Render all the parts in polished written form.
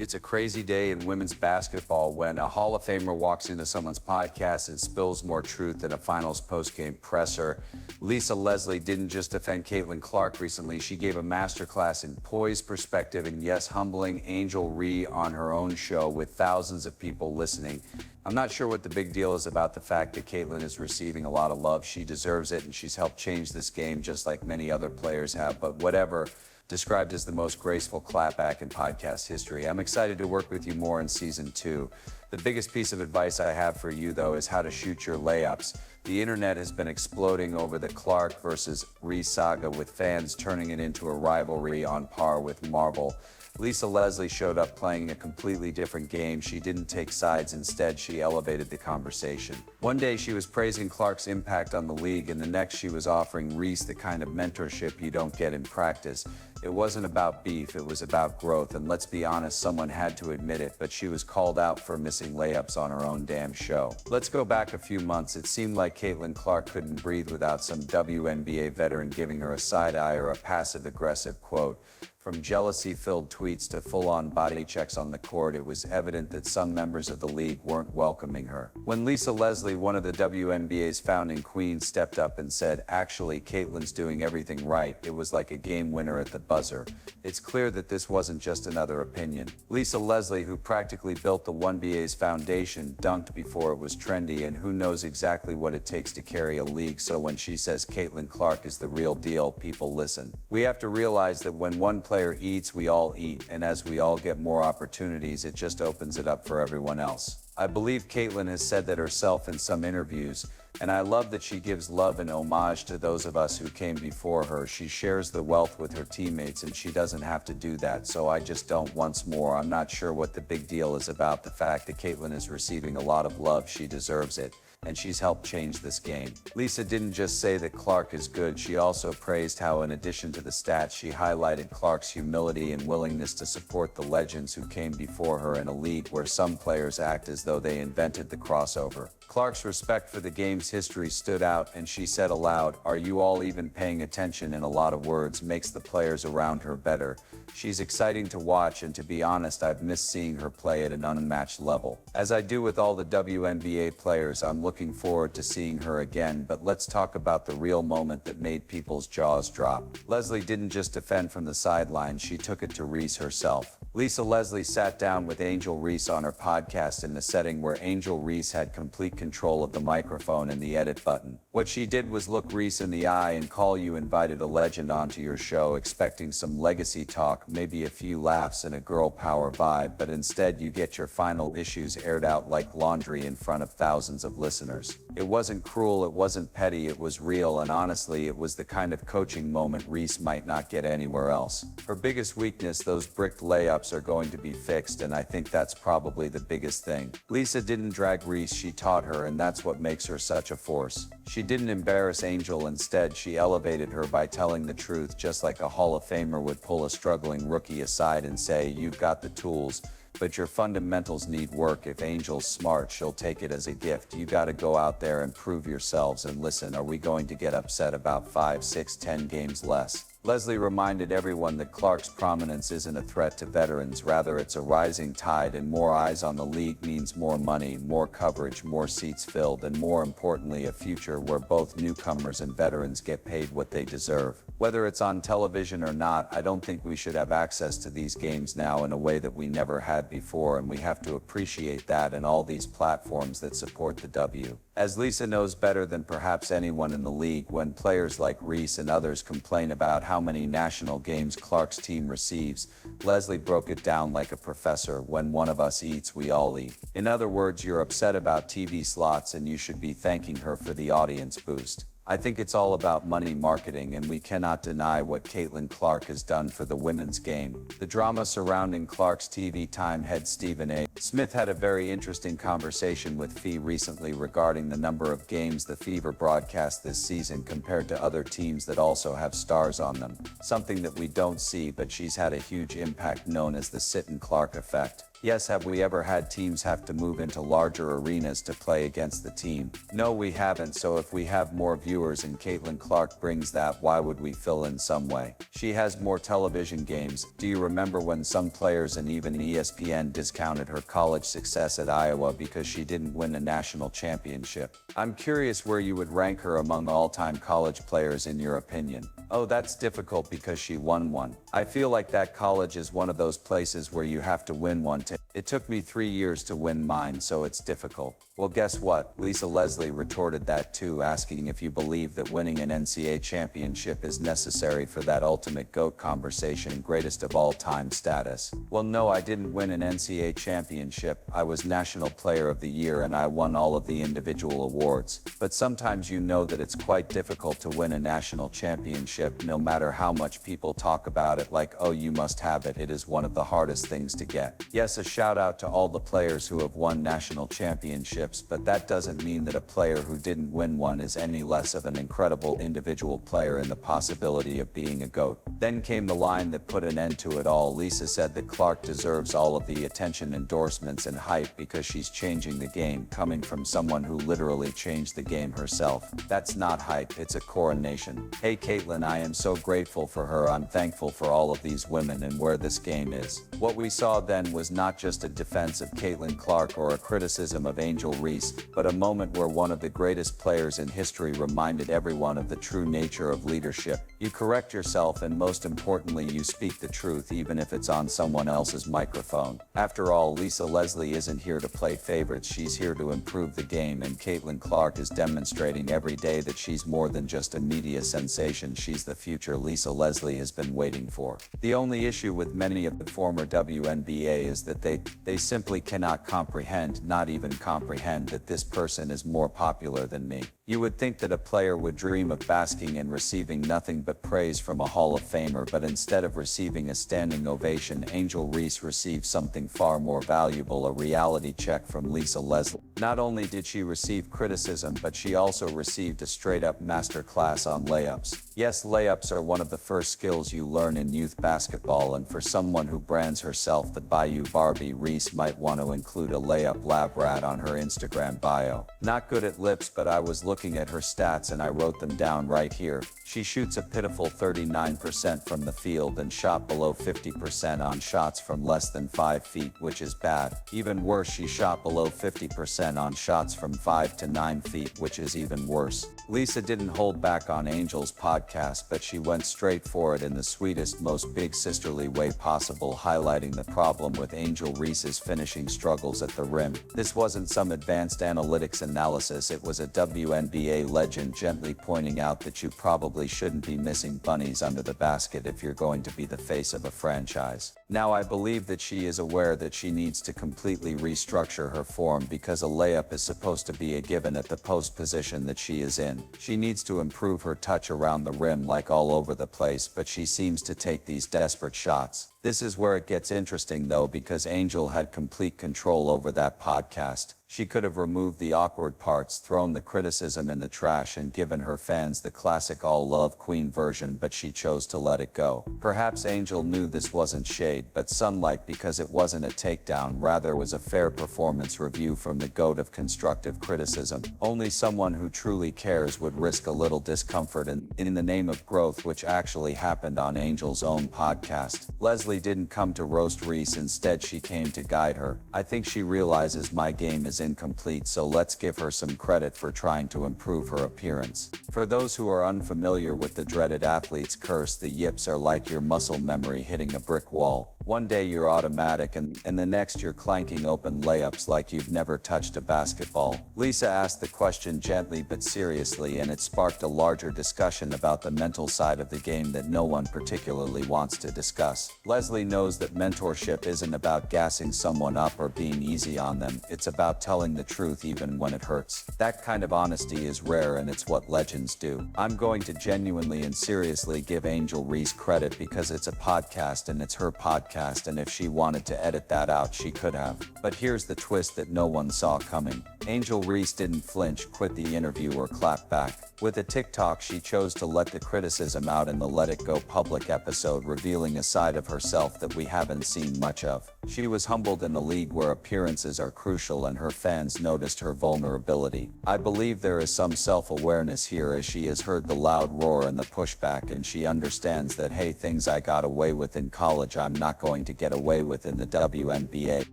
It's a crazy day in women's basketball when a Hall of Famer walks into someone's podcast and spills more truth than a finals postgame presser. Lisa Leslie didn't just defend Caitlin Clark recently, she gave a masterclass in poise, perspective, and yes, humbling Angel Reese on her own show with thousands of people listening. I'm not sure what the big deal is about the fact that Caitlin is receiving a lot of love. She deserves it, and she's helped change this game just like many other players have, but whatever. Described as the most graceful clapback in podcast history. I'm excited to work with you more in season 2. The biggest piece of advice I have for you, though, is how to shoot your layups. The internet has been exploding over the Clark versus Reese saga, with fans turning it into a rivalry on par with Marvel. Lisa Leslie showed up playing a completely different game. She didn't take sides. Instead, she elevated the conversation. One day she was praising Clark's impact on the league, and the next she was offering Reese the kind of mentorship you don't get in practice. It wasn't about beef, it was about growth, and let's be honest, someone had to admit it, but she was called out for missing layups on her own damn show. Let's go back a few months. It seemed like Caitlin Clark couldn't breathe without some WNBA veteran giving her a side eye or a passive-aggressive quote. From jealousy-filled tweets to full-on body checks on the court, it was evident that some members of the league weren't welcoming her. When Lisa Leslie, one of the WNBA's founding queens, stepped up and said, "Actually, Caitlin's doing everything right," it was like a game winner at the buzzer. It's clear that this wasn't just another opinion. Lisa Leslie, who practically built the WNBA's foundation, dunked before it was trendy, and who knows exactly what it takes to carry a league, so when she says Caitlin Clark is the real deal, people listen. We have to realize that when one player eats, we all eat, and as we all get more opportunities, it just opens it up for everyone else. I believe Caitlin has said that herself in some interviews, and I love that she gives love and homage to those of us who came before her. She shares the wealth with her teammates, and she doesn't have to do that, so I just don't. Once more, I'm not sure what the big deal is about the fact that Caitlin is receiving a lot of love. She deserves it, and she's helped change this game. Lisa didn't just say that Clark is good, she also praised how, in addition to the stats, she highlighted Clark's humility and willingness to support the legends who came before her in a league where some players act as though they invented the crossover. Clark's respect for the game's history stood out, and she said aloud, "Are you all even paying attention?" in a lot of words, makes the players around her better. She's exciting to watch, and to be honest, I've missed seeing her play at an unmatched level. As I do with all the WNBA players, I'm looking forward to seeing her again, but let's talk about the real moment that made people's jaws drop. Leslie didn't just defend from the sidelines, she took it to Reese herself. Lisa Leslie sat down with Angel Reese on her podcast in a setting where Angel Reese had complete control of the microphone and the edit button. What she did was look Reese in the eye and call, "You invited a legend onto your show expecting some legacy talk, maybe a few laughs and a girl power vibe, but instead you get your final issues aired out like laundry in front of thousands of listeners." It wasn't cruel, it wasn't petty, it was real, and honestly, it was the kind of coaching moment Reese might not get anywhere else. Her biggest weakness, those bricked layups, are going to be fixed, and I think that's probably the biggest thing. Lisa didn't drag Reese, she taught her, and that's what makes her such a force. She didn't embarrass Angel, instead she elevated her by telling the truth, just like a Hall of Famer would pull a struggling rookie aside and say, "You've got the tools, but your fundamentals need work." If Angel's smart, she'll take it as a gift. You gotta go out there and prove yourselves, and listen, are we going to get upset about 5, 6, 10 games less? Leslie reminded everyone that Clark's prominence isn't a threat to veterans, rather it's a rising tide, and more eyes on the league means more money, more coverage, more seats filled, and more importantly, a future where both newcomers and veterans get paid what they deserve. Whether it's on television or not, I don't think we should have access to these games now in a way that we never had before, and we have to appreciate that and all these platforms that support the W. As Lisa knows better than perhaps anyone in the league, when players like Reese and others complain about how many national games Clark's team receives, Leslie broke it down like a professor: when one of us eats, we all eat. In other words, you're upset about TV slots and you should be thanking her for the audience boost. I think it's all about money marketing, and we cannot deny what Caitlin Clark has done for the women's game. The drama surrounding Clark's TV time head Stephen A. Smith had a very interesting conversation with Fee recently regarding the number of games the Fever broadcast this season compared to other teams that also have stars on them. Something that we don't see, but she's had a huge impact known as the Sit and Clark effect. Yes, have we ever had teams have to move into larger arenas to play against the team? No, we haven't, so if we have more viewers and Caitlin Clark brings that, why would we fill in some way? She has more television games. Do you remember when some players and even ESPN discounted her college success at Iowa because she didn't win a national championship? I'm curious where you would rank her among all-time college players in your opinion. Oh, that's difficult because she won one. I feel like that college is one of those places where you have to win one. It took me 3 years to win mine, so it's difficult. Well, guess what? Lisa Leslie retorted that too, asking if you believe that winning an NCAA championship is necessary for that ultimate GOAT conversation, greatest of all time status. Well, no, I didn't win an NCAA championship. I was National Player of the Year and I won all of the individual awards. But sometimes you know that it's quite difficult to win a national championship, no matter how much people talk about it like, oh, you must have it. It is one of the hardest things to get. Yes, a shout out to all the players who have won national championships, but that doesn't mean that a player who didn't win one is any less of an incredible individual player in the possibility of being a GOAT. Then came the line that put an end to it all. Lisa said that Clark deserves all of the attention, endorsements, and hype because she's changing the game, coming from someone who literally changed the game herself. That's not hype, it's a coronation. Hey Caitlin, I am so grateful for her. I'm thankful for all of these women and where this game is. What we saw then was not just a defense of Caitlin Clark or a criticism of Angel Reese, but a moment where one of the greatest players in history reminded everyone of the true nature of leadership. You correct yourself and most importantly you speak the truth even if it's on someone else's microphone. After all, Lisa Leslie isn't here to play favorites, she's here to improve the game, and Caitlin Clark is demonstrating every day that she's more than just a media sensation. She's the future Lisa Leslie has been waiting for. The only issue with many of the former WNBA is that they simply cannot comprehend, not even comprehend, that this person is more popular than me. You would think that a player would dream of basking and receiving nothing but praise from a Hall of Famer, but instead of receiving a standing ovation, Angel Reese received something far more valuable, a reality check from Lisa Leslie. Not only did she receive criticism, but she also received a straight-up masterclass on layups. Yes, layups are one of the first skills you learn in youth basketball, and for someone who brands herself the Bayou Barbie, Reese might want to include a layup lab rat on her Instagram bio. Not good at lips, but I was looking at her stats and I wrote them down right here. She shoots a pitiful 39% from the field and shot below 50% on shots from less than 5 feet, which is bad. Even worse, she shot below 50% on shots from 5 to 9 feet, which is even worse. Lisa didn't hold back on Angel's podcast, but she went straight for it in the sweetest, most big sisterly way possible, highlighting the problem with Angel Reese's finishing struggles at the rim. This wasn't some advanced analytics analysis, it was a WNBA legend gently pointing out that you probably shouldn't be missing bunnies under the basket if you're going to be the face of a franchise. Now I believe that she is aware that she needs to completely restructure her form because a layup is supposed to be a given at the post position that she is in. She needs to improve her touch around the rim like all over the place, but she seems to take these desperate shots. This is where it gets interesting though, because Angel had complete control over that podcast. She could have removed the awkward parts, thrown the criticism in the trash, and given her fans the classic all love queen version, but she chose to let it go. Perhaps Angel knew this wasn't shade, but sunlight, because it wasn't a takedown, rather was a fair performance review from the GOAT of constructive criticism. Only someone who truly cares would risk a little discomfort in the name of growth, which actually happened on Angel's own podcast. Leslie didn't come to roast Reese, instead she came to guide her. I think she realizes my game is incomplete, so let's give her some credit for trying to improve her appearance. For those who are unfamiliar with the dreaded athlete's curse, the yips are like your muscle memory hitting a brick wall. One day you're automatic and the next you're clanking open layups like you've never touched a basketball. Lisa asked the question gently but seriously, and it sparked a larger discussion about the mental side of the game that no one particularly wants to discuss. Leslie knows that mentorship isn't about gassing someone up or being easy on them, it's about telling the truth even when it hurts. That kind of honesty is rare and it's what legends do. I'm going to genuinely and seriously give Angel Reese credit because it's a podcast and it's her podcast, and if she wanted to edit that out she could have. But here's the twist that no one saw coming. Angel Reese didn't flinch, quit the interview, or clap back. With a TikTok, she chose to let the criticism out in the Let It Go public episode, revealing a side of herself that we haven't seen much of. She was humbled in a league where appearances are crucial and her fans noticed her vulnerability. I believe there is some self-awareness here as she has heard the loud roar and the pushback, and she understands that, hey, things I got away with in college I'm not going to get away with in the WNBA.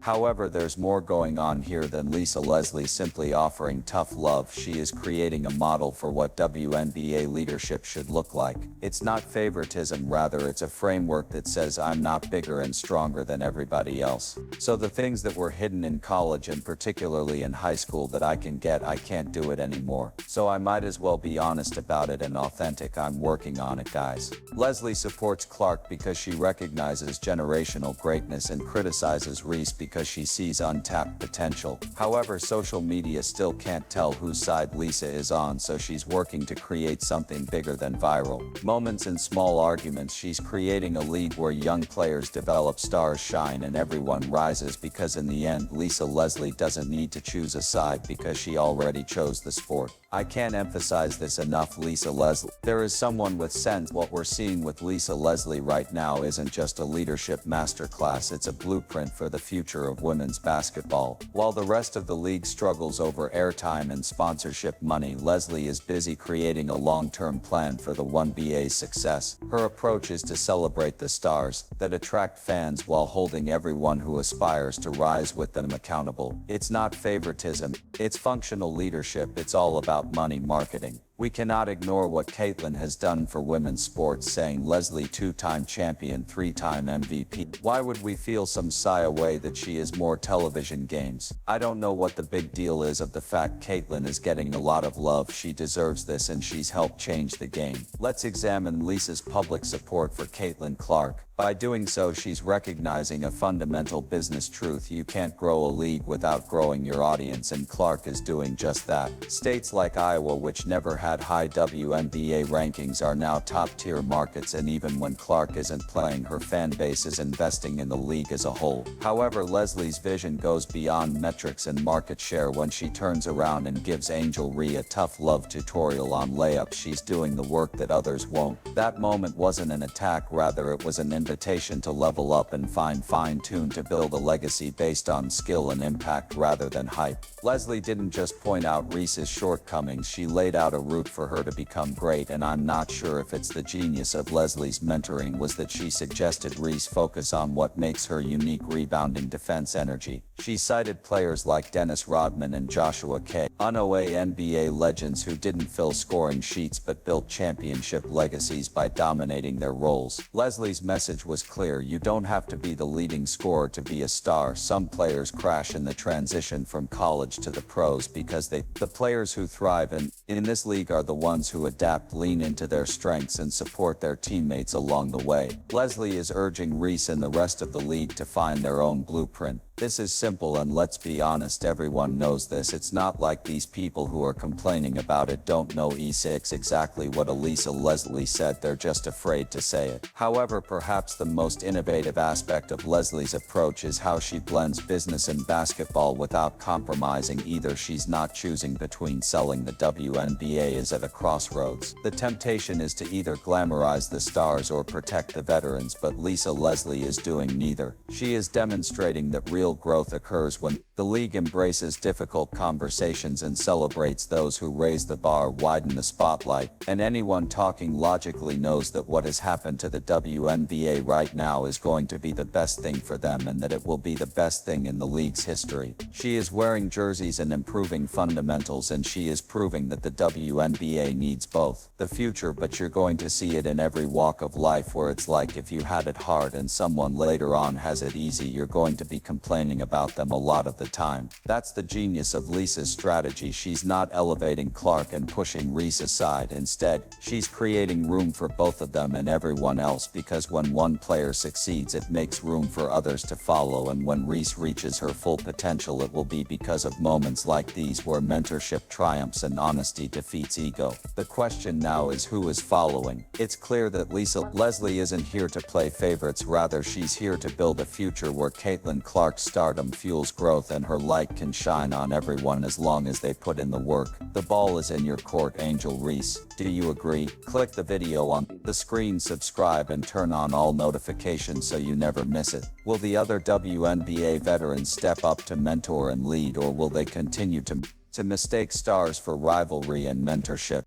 However, there's more going on here than Lisa Leslie simply offering tough love. She is creating a model for what WNBA leadership should look like. It's not favoritism, rather it's a framework that says I'm not bigger and stronger than everybody else. So the things that were hidden in college and particularly in high school that I can't do it anymore. So I might as well be honest about it and authentic. I'm working on it, guys. Leslie supports Clark because she recognizes generational greatness and criticizes Reese because she sees untapped potential. However, social media still can't tell whose side Lisa is on, so she's working to create something bigger than viral moments and small arguments. She's creating a league where young players develop, stars shine, and everyone rises, because in the end, Lisa Leslie doesn't need to choose a side because she already chose the sport. I can't emphasize this enough. Lisa Leslie. There is someone with sense. What we're seeing with Lisa Leslie right now isn't just a leadership masterclass, it's a blueprint for the future of women's basketball. While the rest of the league struggles over airtime and sponsorship money, Leslie is busy creating a long-term plan for the WNBA's success. Her approach is to celebrate the stars that attract fans while holding everyone who aspires to rise with them accountable. It's not favoritism, it's functional leadership. It's all about money marketing. We cannot ignore what Caitlin has done for women's sports, saying Leslie two-time champion, three-time MVP. Why would we feel some sigh away that she is more television games? I don't know what the big deal is of the fact Caitlin is getting a lot of love. She deserves this and she's helped change the game. Let's examine Lisa's public support for Caitlin Clark. By doing so, she's recognizing a fundamental business truth: you can't grow a league without growing your audience, and Clark is doing just that. States like Iowa, which never had high WNBA rankings, are now top-tier markets, and even when Clark isn't playing, her fan base is investing in the league as a whole. However, Leslie's vision goes beyond metrics and market share. When she turns around and gives Angel Ree a tough love tutorial on layups, she's doing the work that others won't. That moment wasn't an attack, rather it was an invitation to level up and fine-tune to build a legacy based on skill and impact rather than hype. Leslie didn't just point out Reese's shortcomings, she laid out a route for her to become great, and I'm not sure if it's the genius of Leslie's mentoring was that she suggested Reese focus on what makes her unique: rebounding, defense, energy. She cited players like Dennis Rodman and Joshua K. WNBA legends who didn't fill scoring sheets but built championship legacies by dominating their roles. Leslie's message was clear: you don't have to be the leading scorer to be a star. Some players crash in the transition from college to the pros because the players who thrive in this league are the ones who adapt, lean into their strengths, and support their teammates along the way. Leslie is urging Reese and the rest of the league to find their own blueprint. This is simple, and let's be honest, everyone knows this. It's not like these people who are complaining about it don't know exactly what Lisa Leslie said, they're just afraid to say it. However, perhaps the most innovative aspect of Leslie's approach is how she blends business and basketball without compromising either. She's not choosing between selling. The WNBA is at a crossroads. The temptation is to either glamorize the stars or protect the veterans, but Lisa Leslie is doing neither. She is demonstrating that real growth occurs when the league embraces difficult conversations and celebrates those who raise the bar, widen the spotlight. And anyone talking logically knows that what has happened to the WNBA right now is going to be the best thing for them, and that it will be the best thing in the league's history. She is wearing jerseys and improving fundamentals, and she is proving that the WNBA needs both. The future, but you're going to see it in every walk of life, where it's like if you had it hard and someone later on has it easy, you're going to be complaining about them a lot of the time. That's the genius of Lisa's strategy. She's not elevating Clark and pushing Reese aside. Instead, she's creating room for both of them and everyone else, because when one player succeeds, it makes room for others to follow, and when Reese reaches her full potential, it will be because of moments like these where mentorship triumphs and honesty honesty defeats ego. The question now is who is following. It's clear that Lisa Leslie isn't here to play favorites, rather she's here to build a future where Caitlin Clark's stardom fuels growth and her light can shine on everyone as long as they put in the work. The ball is in your court, Angel Reese. Do you agree? Click the video on the screen, subscribe and turn on all notifications so you never miss it. Will the other WNBA veterans step up to mentor and lead, or will they continue to mistake stars for rivalry and mentorship?